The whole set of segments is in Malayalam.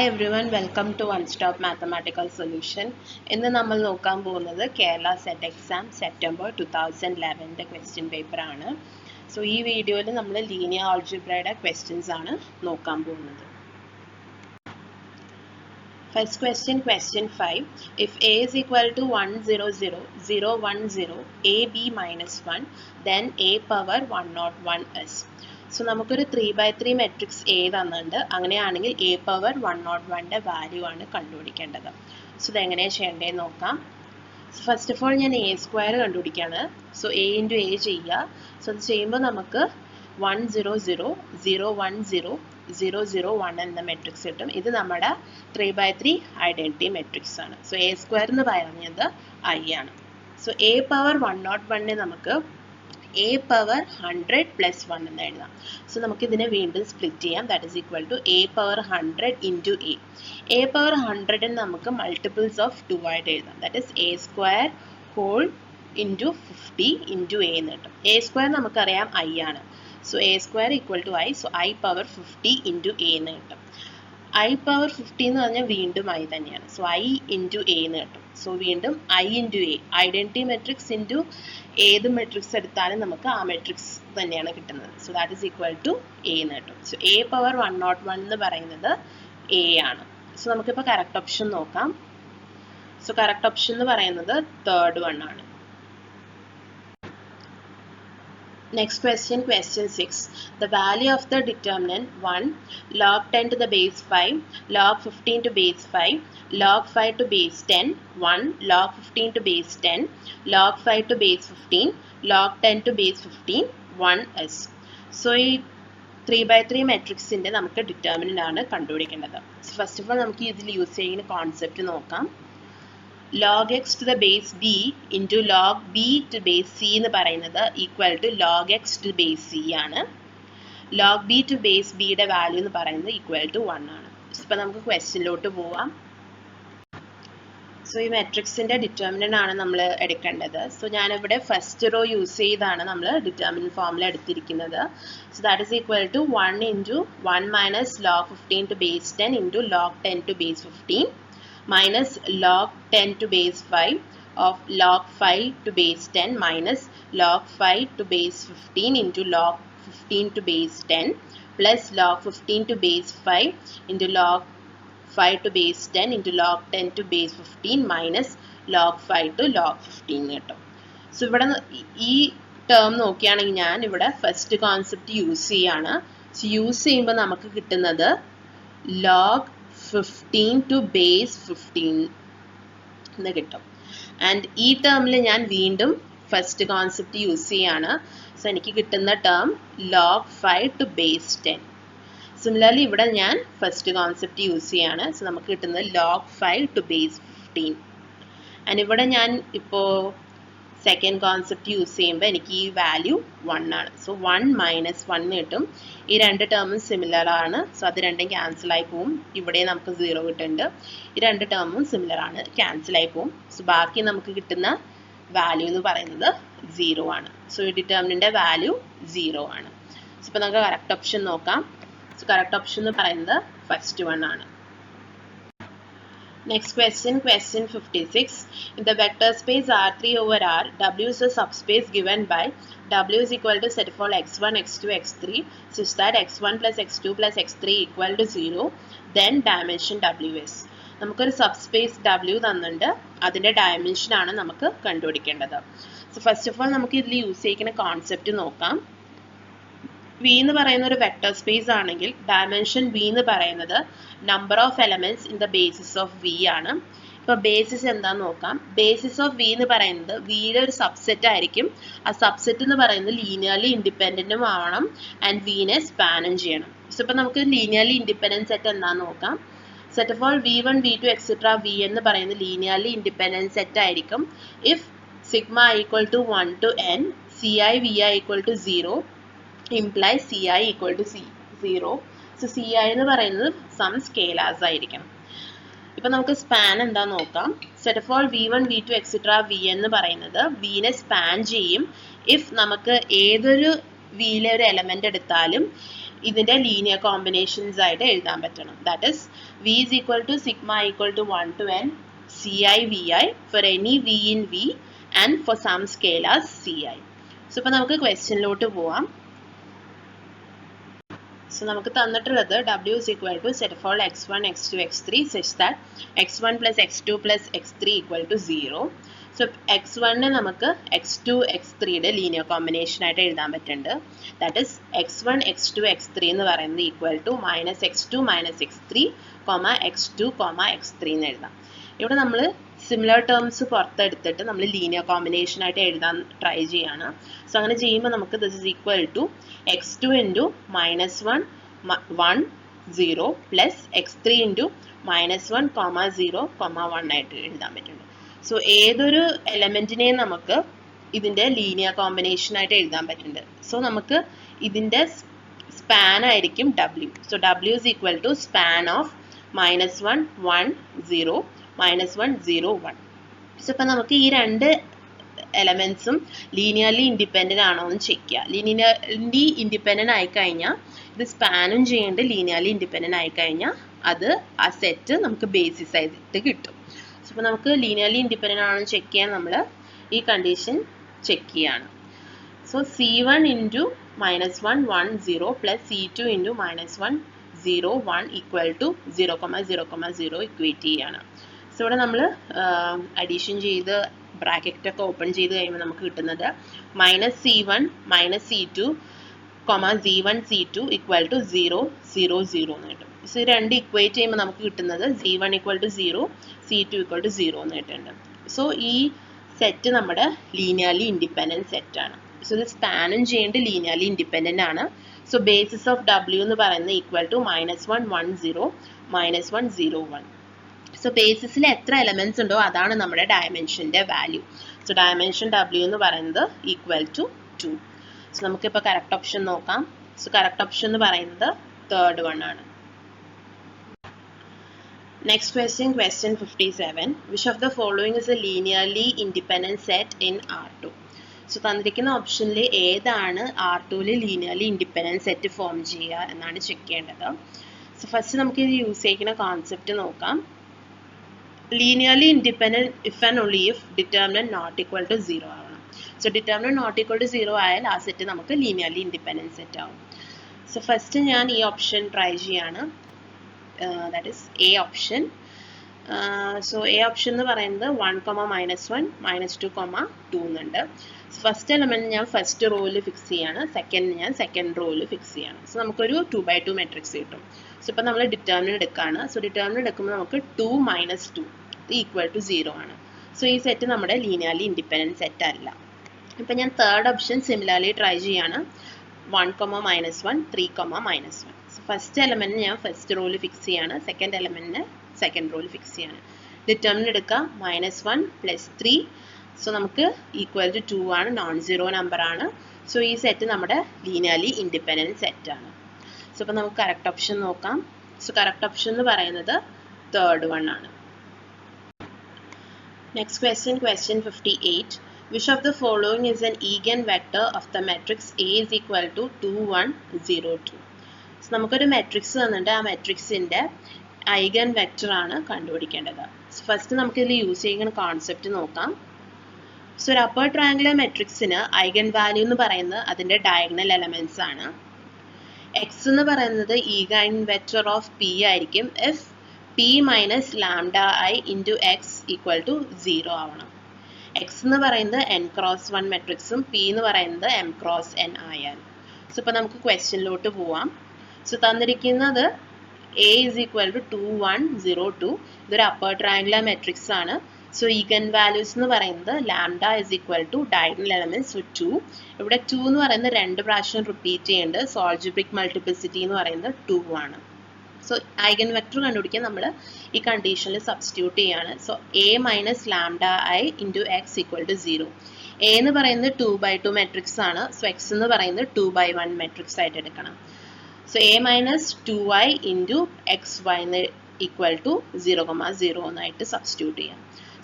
Hi everyone, welcome to One Stop Mathematical Solution. ഇന്ന് നമ്മൾ നോക്കാൻ പോകുന്നത് Kerala set exam September 2011 question paper ആണ്. സോ ഈ വീഡിയോയിൽ നമ്മൾ ലീനിയർ ആൾജിബ്രയുടെ ക്വസ്റ്റ്യൻസ് ആണ് നോക്കാൻ പോകുന്നത്. First question, question 5. If A is equal to 1, 0, 0, 0, 1, 0, A, B minus 1, then A power 101 is. So നമുക്കൊരു 3/3 മെട്രിക്സ് എ തന്നിട്ടുണ്ട്. അങ്ങനെയാണെങ്കിൽ എ പവർ 101ൻ്റെ വാല്യൂ ആണ് കണ്ടുപിടിക്കേണ്ടത്. സോ ഇതെങ്ങനെയാണ് ചെയ്യേണ്ടതെന്ന് നോക്കാം. സോ ഫസ്റ്റ് ഓഫ് ഓൾ ഞാൻ എ സ്ക്വയർ കണ്ടുപിടിക്കുകയാണ്. സോ എ ഇൻറ്റു എ ചെയ്യുക. സോ അത് ചെയ്യുമ്പോൾ നമുക്ക് 1, 0, 0, 0, 1, 0, 0, 0, 1 എന്ന മെട്രിക്സ് കിട്ടും. ഇത് നമ്മുടെ 3/3 ഐഡൻറ്റിറ്റി മെട്രിക്സ് ആണ്. സോ എ സ്ക്വയർ എന്ന് പറയുന്നത് ഐ ആണ്. സോ എ പവർ 101നെ നമുക്ക് എ പവർ 100 പ്ലസ് 1 എന്ന് എഴുതാം. സോ നമുക്ക് ഇതിനെ വീണ്ടും സ്പ്ലിറ്റ് ചെയ്യാം. That is equal to A power 100 into A. A power 100 നമുക്ക് മൾട്ടിപ്പിൾസ് ഓഫ് 2 ആയിട്ട് എഴുതാം. That is A square whole into 50 into A എന്ന് കിട്ടും. എ സ്ക്വയർ നമുക്കറിയാം ഐ ആണ്. So A square equal to I. So I power 50 into A എന്ന് കിട്ടും. ഐ പവർ 50 എന്ന് പറഞ്ഞാൽ വീണ്ടും ഐ തന്നെയാണ്. സോ ഐ ഇൻറ്റു എ എന്ന് കിട്ടും. സോ വീണ്ടും I into A, identity matrix into ഏത് മെട്രിക്സ് എടുത്താലും നമുക്ക് ആ മെട്രിക്സ് തന്നെയാണ് കിട്ടുന്നത്. So that is equal to A എന്ന് കിട്ടും. സോ എ പവർ 101 എന്ന് പറയുന്നത് എ ആണ്. സോ നമുക്കിപ്പോൾ കറക്റ്റ് ഓപ്ഷൻ നോക്കാം. സോ കറക്റ്റ് ഓപ്ഷൻ എന്ന് പറയുന്നത് തേർഡ് വൺ ആണ്. Next question, question 6. The value of the determinant 1, log 10 to the base 5, log 15 to base 5, log 5 to base 10, 1, log 15 to base 10, log 5 to base 15, log 10 to base 15, 1 is. So ഈ 3/3 മെട്രിക്സിൻ്റെ നമുക്ക് ഡിറ്റർമിനൻ്റ് ആണ് കണ്ടുപിടിക്കേണ്ടത്. സോ ഫസ്റ്റ് ഓഫ് ഓൾ നമുക്ക് ഇതിൽ യൂസ് ചെയ്യുന്ന കോൺസെപ്റ്റ് നോക്കാം. log x to the base b into log b to base c എന്ന് പറയുന്നത് equal to log x to base c ആണ്. log b to base b യുടെ വാല്യൂ എന്ന് പറയുന്നത് ഈക്വൽ ടു 1 ആണ്. ഇപ്പം നമുക്ക് ക്വസ്റ്റ്യനിലോട്ട് പോവാം. സോ ഈ മെട്രിക്സിൻ്റെ ഡിറ്റർമിനൻ്റ് ആണ് നമ്മൾ എടുക്കേണ്ടത്. സോ ഞാനിവിടെ ഫസ്റ്റ് റോ യൂസ് ചെയ്താണ് നമ്മൾ ഡിറ്റർമിനൻ്റ് ഫോമിൽ എടുത്തിരിക്കുന്നത്. So that is equal to 1 into 1 minus log 15 to base 10 into log 10 to base 15 minus log 10 to base 5 of log 5 to base 10 minus log 5 to base 15 into log 15 to base 10 plus log 15 to base 5 into log 5 to base 10 into log 10 to base 15 minus log 5 to log 15 കിട്ടും. സോ ഇവിടെ ഈ ടേം നോക്കുകയാണെങ്കിൽ ഞാൻ ഇവിടെ ഫസ്റ്റ് കോൺസെപ്റ്റ് യൂസ് ചെയ്യാണ്. സോ യൂസ് ചെയ്യുമ്പോൾ നമുക്ക് കിട്ടുന്നത് log 15 to base 15 എന്ന് കിട്ടും. ആൻഡ് ഈ ടേമിൽ ഞാൻ വീണ്ടും ഫസ്റ്റ് കോൺസെപ്റ്റ് യൂസ് ചെയ്യാണ്. സോ എനിക്ക് കിട്ടുന്ന term log 5 to base 10. Similarly ഇവിടെ ഞാൻ ഫസ്റ്റ് കോൺസെപ്റ്റ് യൂസ് ചെയ്യാണ്. സോ നമുക്ക് കിട്ടുന്നത് log 5 to base 15. ആൻഡ് ഇവിടെ ഞാൻ ഇപ്പോൾ സെക്കൻഡ് കോൺസെപ്റ്റ് യൂസ് ചെയ്യുമ്പോൾ എനിക്ക് ഈ വാല്യൂ 1 ആണ്. സോ 1 മൈനസ് 1 കിട്ടും. ഈ രണ്ട് ടേമും സിമിലർ ആണ്. സോ അത് രണ്ടും ക്യാൻസൽ ആയി പോവും. ഇവിടെ നമുക്ക് 0 കിട്ടുന്നുണ്ട്. ഈ രണ്ട് ടേമും സിമിലർ ആണ്, ക്യാൻസൽ ആയി പോവും. സോ ബാക്കി നമുക്ക് കിട്ടുന്ന വാല്യൂ എന്ന് പറയുന്നത് 0 ആണ്. സോ ഈ ഡിറ്റർമിനൻ്റിൻ്റെ വാല്യൂ 0 ആണ്. സോ ഇപ്പോൾ നമുക്ക് കറക്റ്റ് ഓപ്ഷൻ നോക്കാം. സോ കറക്റ്റ് ഓപ്ഷൻ എന്ന് പറയുന്നത് ഫസ്റ്റ് വൺ ആണ്. Next question, question 56. In the vector space R3 over R, W is a subspace given by W is equal to set of all x1, x2, x3 such that x1 plus x2 plus x3 equal to 0, then dimension W is. നമുക്കൊരു സബ്സ്പേസ് W തന്നിട്ടുണ്ട്. അതിൻ്റെ ഡയമെൻഷൻ ആണ് നമുക്ക് കണ്ടുപിടിക്കേണ്ടത്. സോ ഫസ്റ്റ് ഓഫ് ഓൾ നമുക്ക് ഇതിൽ യൂസ് ചെയ്യുന്ന കോൺസെപ്റ്റ് നോക്കാം. വി എന്ന് പറയുന്ന ഒരു വെക്ടർ സ്പേസ് ആണെങ്കിൽ ഡയമെൻഷൻ വി എന്ന് പറയുന്നത് number of elements in the basis of V ആണ്. ഇപ്പോൾ ബേസിസ് എന്താണെന്ന് നോക്കാം. ബേസിസ് ഓഫ് വി എന്ന് പറയുന്നത് വിയുടെ ഒരു സബ്സെറ്റ് ആയിരിക്കും. ആ സബ്സെറ്റ് എന്ന് പറയുന്നത് ലീനിയർലി ഇൻഡിപെൻഡൻറ്റും ആവണം ആൻഡ് വിനെ സ്പാനും ചെയ്യണം. സോ ഇപ്പോൾ നമുക്ക് ലീനിയർലി ഇൻഡിപെൻഡൻറ്റ് സെറ്റ് എന്താണെന്ന് നോക്കാം. Set of all v1, v2 etcetera v എന്ന് പറയുന്നത് ലീനിയർലി ഇൻഡിപെൻഡൻറ്റ് സെറ്റ് ആയിരിക്കും if sigma equal to 1 to n, ci vi equal to 0 implies ci equal to 0. So ci എന്ന് പറയുന്നത് സം സ്കേലാർസ് ആയിരിക്കണം. ഇപ്പം നമുക്ക് സ്പാൻ എന്താ നോക്കാം. Set of all v1, v2 etcetera v എന്ന് പറയുന്നത് വിനെ സ്പാൻ ചെയ്യും ഇഫ് നമുക്ക് ഏതൊരു വിയിലെ ഒരു എലമെൻ്റ് എടുത്താലും ഇതിൻ്റെ ലീനിയർ കോമ്പിനേഷൻസ് ആയിട്ട് എഴുതാൻ പറ്റണം. That is V is equal to sigma equal to 1 to n CI for any v in V and for some scalars CI. So ഇപ്പോൾ നമുക്ക് ക്വസ്റ്റ്യനിലോട്ട് പോവാം. സോ നമുക്ക് തന്നിട്ടുള്ളത് W is equal to set of all x1, x2, x3 such that x1 plus x2 plus x3 equal to 0. So x1 നമുക്ക് x2 x3യുടെ ലീനിയർ കോമ്പിനേഷൻ ആയിട്ട് എഴുതാൻ പറ്റുന്നുണ്ട്. That is x1 x2 x3 എന്ന് പറയുന്നത് equal to minus x2 minus x3 x2 x3 എന്ന് എഴുതാം. ഇവിടെ നമ്മൾ സിമിലർ ടേംസ് പുറത്തെടുത്തിട്ട് നമ്മൾ ലീനിയർ കോമ്പിനേഷൻ ആയിട്ട് എഴുതാൻ ട്രൈ ചെയ്യാണ്. സോ അങ്ങനെ ചെയ്യുമ്പോൾ നമുക്ക് this is equal to x2 into -1 1 0 plus x3 into -1 0 1 ആയിട്ട് എഴുതാൻ പറ്റുന്നുണ്ട്. സോ ഏതൊരു എലമെൻറ്റിനെയും നമുക്ക് ഇതിൻ്റെ ലീനിയർ കോമ്പിനേഷൻ ആയിട്ട് എഴുതാൻ പറ്റുന്നുണ്ട്. സോ നമുക്ക് ഇതിൻ്റെ സ്പാൻ ആയിരിക്കും W. So W is equal to span of -1 1 0 -1 0 1. So ഇപ്പം നമുക്ക് ഈ രണ്ട് എലമെൻസും ലീനിയർലി ഇൻഡിപെൻഡൻ്റ് ആണോ എന്ന് ചെക്ക് ചെയ്യുക. ലീനിയർലി ഇൻഡിപെൻഡൻ്റ് ആയിക്കഴിഞ്ഞാൽ ഇത് സ്പാനും ചെയ്യേണ്ട ലീനിയർലി ഇൻഡിപെൻഡൻ്റ് ആയിക്കഴിഞ്ഞാൽ അത് ആ സെറ്റ് നമുക്ക് ബേസിസ് ആയിട്ട് കിട്ടും. സോ ഇപ്പോൾ നമുക്ക് ലീനിയർലി ഇൻഡിപെൻഡൻ്റ് ആണോ എന്ന് ചെക്ക് ചെയ്യാൻ നമ്മൾ ഈ കണ്ടീഷൻ ചെക്ക് ചെയ്യാണ്. So C1 into -1 1 0 plus C2 into -1 0 1 equal to 0 0 equate ചെയ്യാണ്. സോ ഇവിടെ നമ്മൾ അഡീഷൻ ചെയ്ത് ബ്രാക്കറ്റൊക്കെ ഓപ്പൺ ചെയ്ത് കഴിയുമ്പോൾ നമുക്ക് കിട്ടുന്നത് -C1 -C2 Z1 C2 equal to 0 0 0 എന്ന് കിട്ടും. സോ ഈ രണ്ട് ഇക്വേറ്റ് ചെയ്യുമ്പോൾ നമുക്ക് കിട്ടുന്നത് Z1 equal to 0 C2 equal to 0 എന്ന് കിട്ടുന്നുണ്ട്. സോ ഈ സെറ്റ് നമ്മുടെ ലീനിയർലി ഇൻഡിപെൻഡൻറ്റ് സെറ്റാണ്. സോ ഇത് സ്പാനും ചെയ്യേണ്ട ലീനിയർലി ഇൻഡിപെൻഡൻ്റ് ആണ്. സോ ബേസിസ് ഓഫ് W എന്ന് പറയുന്നത് ഈക്വൽ ടു -1 1 0 -1 0 1. സോ ബേസിസിൽ എത്ര എലമെൻറ്റ്സ് ഉണ്ടോ അതാണ് നമ്മുടെ ഡയമെൻഷൻ്റെ വാല്യൂ. സോ ഡയമെൻഷൻ W എന്ന് പറയുന്നത് ഈക്വൽ ടു 2. സോ നമുക്കിപ്പോൾ കറക്റ്റ് ഓപ്ഷൻ നോക്കാം. സോ കറക്റ്റ് ഓപ്ഷൻ എന്ന് പറയുന്നത് തേർഡ് വൺ ആണ്. Next question 57. Which of the following is a linearly independent set in R2? So തന്നിരിക്കുന്ന ഓപ്ഷനിൽ ഏതാണ് R2ൽ ലീനിയർലി ഇൻഡിപെൻഡൻറ്റ് സെറ്റ് ഫോം ചെയ്യുക എന്നാണ് ചെക്ക് ചെയ്യേണ്ടത്. സോ ഫസ്റ്റ് നമുക്ക് ഇത് യൂസ് ചെയ്യുന്ന കോൺസെപ്റ്റ് നോക്കാം. Linearly independent if and only if determinant not equal to 0 ആവണം. So determinant not equal to 0 ആയാൽ ആ സെറ്റ് നമുക്ക് ലീനിയർലി ഇൻഡിപെൻഡൻറ്റ് സെറ്റ് ആവും. സോ ഫസ്റ്റ് ഞാൻ ഈ ഓപ്ഷൻ ട്രൈ ചെയ്യാണ്. That is a option. So a option എന്ന് പറയുന്നത് 1 -1 -2 2 എന്നുണ്ട്. ഫസ്റ്റ് എലമെൻറ്റ് ഞാൻ ഫസ്റ്റ് റോയിൽ ഫിക്സ് ചെയ്യാണ്, സെക്കൻഡ് ഞാൻ സെക്കൻഡ് റോയിൽ ഫിക്സ് ചെയ്യാണ്. സോ നമുക്കൊരു 2x2 മെട്രിക്സ് കിട്ടും. സോ ഇപ്പോൾ നമ്മൾ ഡിറ്റർമിനൻറ്റ് എടുക്കുകയാണ്. സോ ഡിറ്റർമിനൻറ്റ് എടുക്കുമ്പോൾ നമുക്ക് 2 - 2 ഈക്വൽ ടു 0 ആണ്. സോ ഈ സെറ്റ് നമ്മുടെ ലീനിയർലി ഇൻഡിപെൻഡൻറ്റ് സെറ്റ് അല്ല. ഇപ്പം ഞാൻ തേർഡ് ഓപ്ഷൻ സിമിലർലി ട്രൈ ചെയ്യാണ്. 1 -1 3 -1. സോ ഫസ്റ്റ് എലമെൻറ്റ് ഞാൻ ഫസ്റ്റ് റോയിൽ ഫിക്സ് ചെയ്യാണ്, സെക്കൻഡ് എലമെൻറ്റിന് സെക്കൻഡ് റോയിൽ ഫിക്സ് ചെയ്യാണ്. ഡിറ്റർമിനൻറ്റ് എടുക്കുക -1 + 3. സോ നമുക്ക് ഈക്വൽ ടു 2 ആണ്, നോൺ സീറോ നമ്പർ ആണ്. സോ ഈ സെറ്റ് നമ്മുടെ ലീനിയർലി ഇൻഡിപെൻഡൻറ്റ് സെറ്റാണ്. സോ ഇപ്പോൾ നമുക്ക് കറക്റ്റ് ഓപ്ഷൻ നോക്കാം. സോ കറക്റ്റ് ഓപ്ഷൻ എന്ന് പറയുന്നത് തേർഡ് വൺ ആണ്. Next question 58. Which of the following is an eigenvector of the matrix A is equal to 2 1 0 2? So നമുക്കൊരു മെട്രിക്സ് തന്നിട്ട് ആ മെട്രിക്സിൻ്റെ ഐഗൻ വെക്റ്റർ ആണ് കണ്ടുപിടിക്കേണ്ടത്. സോ ഫസ്റ്റ് നമുക്കിതിൽ യൂസ് ചെയ്യുന്ന കോൺസെപ്റ്റ് നോക്കാം. സോ ഒരു അപ്പർ ട്രയാങ്കുലർ മെട്രിക്സിന് ഐഗൻ വാല്യൂ എന്ന് പറയുന്നത് അതിൻ്റെ ഡയഗണൽ എലമെൻറ്റ്സ് ആണ്. എക്സ് എന്ന് പറയുന്നത് ഈഗൻ വെക്റ്റർ ഓഫ് പി ആയിരിക്കും if P minus lambda I into x equal to 0 ആവണം. എക്സ് എന്ന് പറയുന്നത് n×1 മെട്രിക്സും പി എന്ന് പറയുന്നത് m×n ആയാലും. സോ ഇപ്പോൾ നമുക്ക് ക്വസ്റ്റ്യനിലോട്ട് പോവാം. സോ തന്നിരിക്കുന്നത് A is equal to 2 1 0 2. ഇതൊരു അപ്പർ ട്രയാങ്കുലർ മെട്രിക്സ് ആണ്. സോ ഈഗൻ വാല്യൂസ് എന്ന് പറയുന്നത് lambda is equal to diagonal elements 2. ഇവിടെ 2 എന്ന് പറയുന്നത് 2 പ്രാവശ്യം റിപ്പീറ്റ് ചെയ്യേണ്ടത്. സോ ആൾജിബ്രിക് മൾട്ടിപ്ലിസിറ്റി എന്ന് പറയുന്നത് 2 ആണ്. സോ ഐഗൻ വെക്റ്റർ കണ്ടുപിടിക്കാൻ നമ്മൾ ഈ കണ്ടീഷനിൽ സബ്സ്റ്റിറ്റ്യൂട്ട് ചെയ്യാണ്. So A minus lambda I into x equal to 0. A എന്ന് പറയുന്നത് 2/2 മെട്രിക്സ് ആണ്. സോ എക്സ് എന്ന് പറയുന്നത് 2/1 മെട്രിക്സ് ആയിട്ട് എടുക്കണം. So A minus 2i into xy equal to 0 0 എന്നായിട്ട് സബ്സ്റ്റിറ്റ്യൂട്ട് ചെയ്യാം.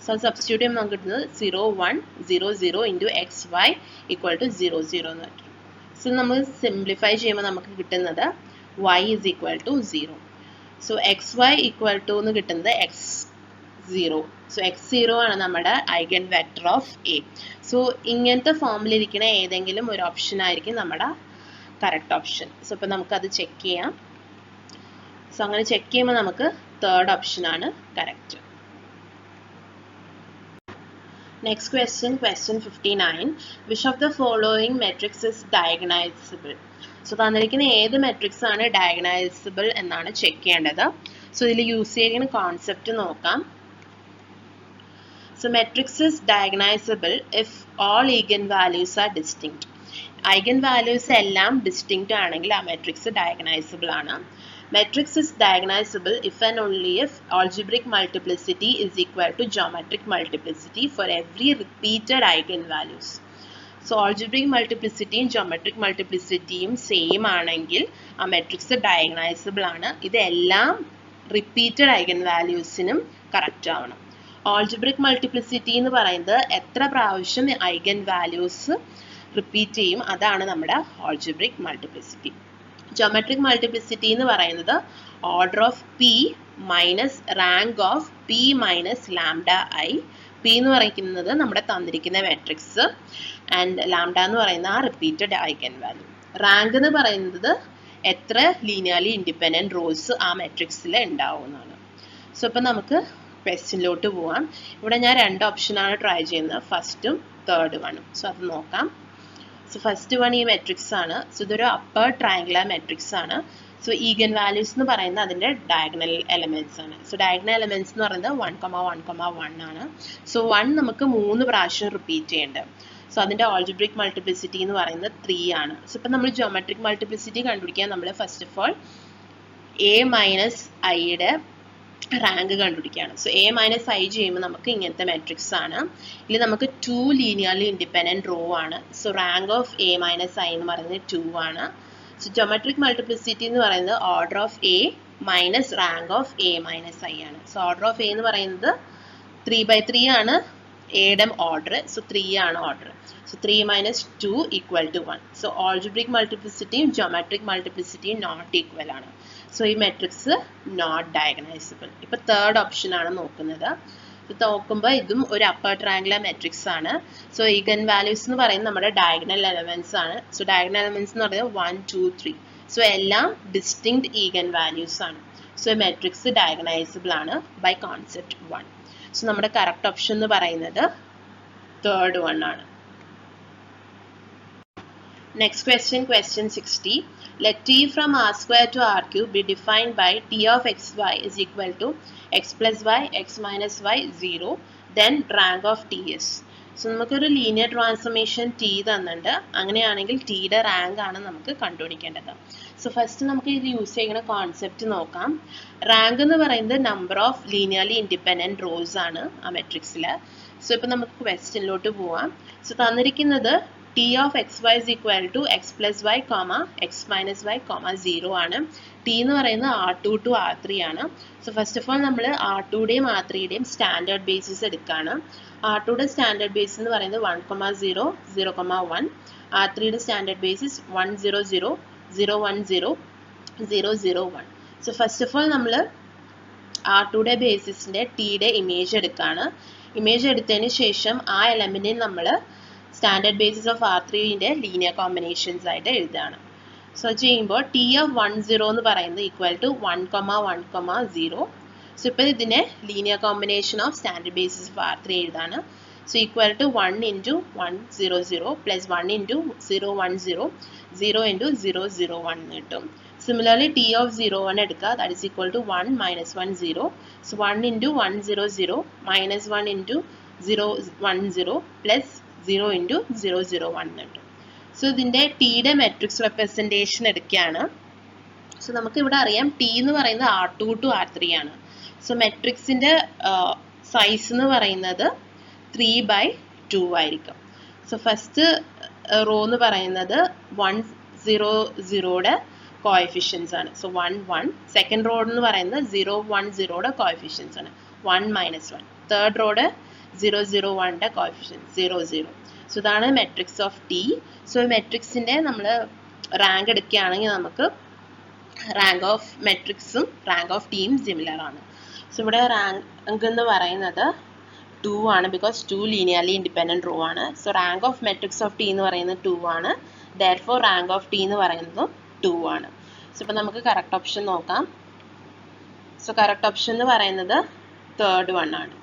സോ സബ്സ്റ്റിറ്റ്യൂട്ട് ചെയ്യുമ്പോൾ നമുക്ക് കിട്ടുന്നത് 0 1 0 0 ഇൻറ്റു xy ഈക്വൽ ടു 0 0 എന്ന് കിട്ടും. സോ നമ്മൾ സിംപ്ലിഫൈ ചെയ്യുമ്പോൾ നമുക്ക് കിട്ടുന്നത് y is equal to 0. So xy equal to എന്ന് കിട്ടുന്നത് x0. സോ x0 ആണ് നമ്മുടെ eigen vector of A. So ഇങ്ങനത്തെ ഫോമിലിരിക്കുന്ന ഏതെങ്കിലും ഒരു ഓപ്ഷൻ ആയിരിക്കും നമ്മുടെ കറക്റ്റ് ഓപ്ഷൻ. സോ ഇപ്പോൾ നമുക്കത് ചെക്ക് ചെയ്യാം. സോ അങ്ങനെ ചെക്ക് ചെയ്യുമ്പോൾ നമുക്ക് തേർഡ് ഓപ്ഷനാണ് correct. Next question, question 59. Which of the following matrix is diagonalizable? So തന്നിരിക്കുന്ന ഏത് മെട്രിക്സ് ആണ് ഡയഗണൈസബിൾ എന്നാണ് ചെക്ക് ചെയ്യേണ്ടത്. സോ ഇതിൽ യൂസ് ചെയ്യുന്ന കോൺസെപ്റ്റ് നോക്കാം. So matrix is diagonalizable if all eigenvalues are distinct. Eigenvalues എല്ലാം distinct ആണെങ്കിൽ ആ മെട്രിക്സ് diagonalizable ആണ്. Matrix is diagonalizable if and only if algebraic multiplicity is equal to geometric multiplicity for every repeated eigenvalues. So algebraic multiplicity യും geometric multiplicity യും സെയിം ആണെങ്കിൽ ആ മെട്രിക്സ് diagonalizable ആണ്. ഇതെല്ലാം റിപ്പീറ്റഡ് eigenvaluesനും കറക്റ്റ് ആവണം. algebraic multiplicity എന്ന് പറയുന്നത് എത്ര പ്രാവശ്യം eigenvalues റിപ്പീറ്റ് ചെയ്യും അതാണ് നമ്മുടെ algebraic multiplicity. Geometric multiplicity എന്ന് പറയുന്നത് order of p minus rank of p minus lambda I. p എന്ന് പറയുന്നത് നമ്മുടെ തന്നിരിക്കുന്ന മെട്രിക്സ് ആൻഡ് ലാംഡ എന്ന് പറയുന്ന ആ റിപ്പീറ്റഡ് ഐഗൻ വാല്യൂ. റാങ്ക് എന്ന് പറയുന്നത് എത്ര ലീനിയർലി ഇൻഡിപെൻഡൻറ്റ് റോസ് ആ മെട്രിക്സിൽ ഉണ്ടാവുന്നതാണ്. സോ ഇപ്പം നമുക്ക് ക്വസ്റ്റ്യനിലോട്ട് പോവാം. ഇവിടെ ഞാൻ രണ്ട് ഓപ്ഷനാണ് ട്രൈ ചെയ്യുന്നത്, ഫസ്റ്റും തേർഡ് വണ്ണും. സോ അത് നോക്കാം. സോ ഫസ്റ്റ് വൺ ഈ മെട്രിക്സ് ആണ്. സോ ഇതൊരു അപ്പർ ട്രയാങ്കുലർ മെട്രിക്സ് ആണ്. സോ ഈഗൻ വാല്യൂസ് എന്ന് പറയുന്നത് അതിൻ്റെ ഡയഗണൽ എലമെൻറ്റ്സ് ആണ്. സോ ഡയഗണൽ എലമെൻറ്റ്സ് എന്ന് പറയുന്നത് 1,1,1 ആണ്. സോ 1 നമുക്ക് 3 പ്രാവശ്യം റിപ്പീറ്റ് ചെയ്യേണ്ടത്. സോ അതിൻ്റെ ആൾജിബ്രിക് മൾട്ടിപ്ലിസിറ്റി എന്ന് പറയുന്നത് 3 ആണ്. സോ ഇപ്പം നമ്മൾ ജിയോമെട്രിക് മൾട്ടിപ്ലിസിറ്റി കണ്ടുപിടിക്കാൻ നമ്മൾ first of all A minus ഐയുടെ റാങ്ക് കണ്ടുപിടിക്കുകയാണ്. സോ എ മൈനസ് ഐ ചെയ്യുമ്പോൾ നമുക്ക് ഇങ്ങനത്തെ മെട്രിക്സ് ആണ്. ഇതിൽ നമുക്ക് 2 ലീനിയർലി ഇൻഡിപെൻഡൻറ്റ് റോ ആണ്. So rank of A minus I എന്ന് പറയുന്നത് 2 ആണ്. സോ ജോമെട്രിക് മൾട്ടിപ്ലിസിറ്റി എന്ന് പറയുന്നത് order of A minus rank of A minus I ആണ്. സോ ഓർഡർ ഓഫ് എ എന്ന് പറയുന്നത് 3/3 ആണ് എയുടെ ഓർഡർ. സോ 3 ആണ് order. So 3 minus 2 equal to 1. So algebraic മൾട്ടിപ്ലിസിറ്റിയും ജോമെട്രിക് മൾട്ടിപ്ലിസിറ്റിയും നോട്ട് ഈക്വൽ ആണ്. സോ ഈ മെട്രിക്സ് നോട്ട് ഡയഗണൈസബിൾ. ഇപ്പോൾ തേർഡ് ഓപ്ഷൻ ആണ് നോക്കുന്നത്. ഇത് നോക്കുമ്പോൾ ഇതും ഒരു അപ്പർ ട്രയാങ്കുലർ മെട്രിക്സ് ആണ്. സോ ഈഗൻ വാല്യൂസ് എന്ന് പറയുന്നത് നമ്മുടെ ഡയഗണൽ എലമെന്റ്സ് ആണ്. സോ ഡയഗണൽ എലമെന്റ്സ് എന്ന് പറയുന്നത് 1, 2, 3. സോ എല്ലാം ഡിസ്റ്റിങ്ക്ട് ഈഗൻ വാല്യൂസ് ആണ്. സോ മെട്രിക്സ് ഡയഗണൈസബിൾ ആണ് ബൈ കോൺസെപ്റ്റ് 1. സോ നമ്മുടെ കറക്റ്റ് ഓപ്ഷൻ എന്ന് പറയുന്നത് തേർഡ് വൺ ആണ്. Next question, question 60. Let t from r square to r cube be defined by t of xy is equal to x plus y, x minus y, 0. Then rank of t is. So നമുക്കൊരു ലീനിയർ ട്രാൻസ്ഫോർമേഷൻ ടി തന്നിട്ടുണ്ട്. അങ്ങനെയാണെങ്കിൽ ടിയുടെ റാങ്ക് ആണ് നമുക്ക് കണ്ടുപിടിക്കേണ്ടത്. സോ ഫസ്റ്റ് നമുക്ക് ഇത് യൂസ് ചെയ്യുന്ന കോൺസെപ്റ്റ് നോക്കാം. റാങ്ക് എന്ന് പറയുന്നത് number of linearly independent rose ആണ് ആ മെട്രിക്സിൽ. സോ ഇപ്പം നമുക്ക് ക്വസ്റ്റ്യനിലോട്ട് പോവാം. സോ തന്നിരിക്കുന്നത് t of xy is equal to x plus y, x minus y, 0 ആണ്. t എന്ന് പറയുന്നത് r2 to r3 ആണ്. സോ ഫസ്റ്റ് ഓഫ് ഓൾ നമ്മൾ r2യുടെയും r3യുടെയും സ്റ്റാൻഡേർഡ് ബേസിസ് എടുക്കുകയാണ്. r2യുടെ സ്റ്റാൻഡേർഡ് ബേസ് എന്ന് പറയുന്നത് 1,0, 0,1. r3യുടെ standard basis 1,0,0, 0,10, 0,01. So first of all നമ്മൾ r2യുടെ ബേസിസിൻ്റെ ടിയുടെ ഇമേജ് എടുക്കുകയാണ്. ഇമേജ് എടുത്തതിന് ശേഷം ആ എലമെൻറ്റിനെ നമ്മൾ സ്റ്റാൻഡേർഡ് ബേസിസ് ഓഫ് r3ൻ്റെ ലീനിയർ കോമ്പിനേഷൻസ് ആയിട്ട് എഴുതുകയാണ്. സോ ചെയ്യുമ്പോൾ ടി ഓഫ് 10 എന്ന് പറയുന്നത് ഈക്വൽ ടു 1,1,0. സോ ഇപ്പോൾ ഇതിനെ linear combination of standard basis of r3 എഴുതാണ്. So equal to 1 into 1,0,0 plus 1 into 0,10, 0 into 0,01 കിട്ടും. സിമിലർലി ടി ഓഫ് 0,1 എടുക്കുക. That is equal to 1 minus 1, 0. So 1 into 1,0,0 minus 1 into 0,10 plus 0 into 0,01 കിട്ടും. സോ ഇതിൻ്റെ ടിയുടെ മെട്രിക്സ് റെപ്രസെൻറ്റേഷൻ എടുക്കുകയാണ്. സോ നമുക്ക് ഇവിടെ അറിയാം ടി എന്ന് പറയുന്നത് r2 to r3 ആണ്. സോ മെട്രിക്സിൻ്റെ സൈസ് എന്ന് പറയുന്നത് 3/2 ആയിരിക്കും. സോ ഫസ്റ്റ് റോ എന്ന് പറയുന്നത് 1,0,0യുടെ കോഎഫിഷ്യൻസ് ആണ്. സോ 1, 1. സെക്കൻഡ് റോ എന്ന് പറയുന്നത് 0,10യുടെ കോഎഫിഷ്യൻസ് ആണ്. 1 minus 1. തേർഡ് റോഡ് 0 0 1ന്റെ കോഎഫിഷ്യൻറ്റ് 0 0. സോ ഇതാണ് മെട്രിക്സ് ഓഫ് ടി. സോ ഈ മെട്രിക്സിൻ്റെ നമ്മൾ റാങ്ക് എടുക്കുകയാണെങ്കിൽ നമുക്ക് റാങ്ക് ഓഫ് മെട്രിക്സും റാങ്ക് ഓഫ് ടിയും സിമിലർ ആണ്. സോ ഇവിടെ റാങ്ക് എന്ന് പറയുന്നത് 2 ആണ്, ബിക്കോസ് 2 ലീനിയർലി ഇൻഡിപെൻഡൻറ്റ് റോ ആണ്. So rank of matrix of T എന്ന് പറയുന്നത് 2 ആണ്. ദെയർഫോർ റാങ്ക് ഓഫ് ടി എന്ന് പറയുന്നതും 2 ആണ്. സോ ഇപ്പം നമുക്ക് കറക്റ്റ് ഓപ്ഷൻ നോക്കാം. സോ കറക്റ്റ് ഓപ്ഷൻ എന്ന് പറയുന്നത് തേർഡ് വൺ ആണ്.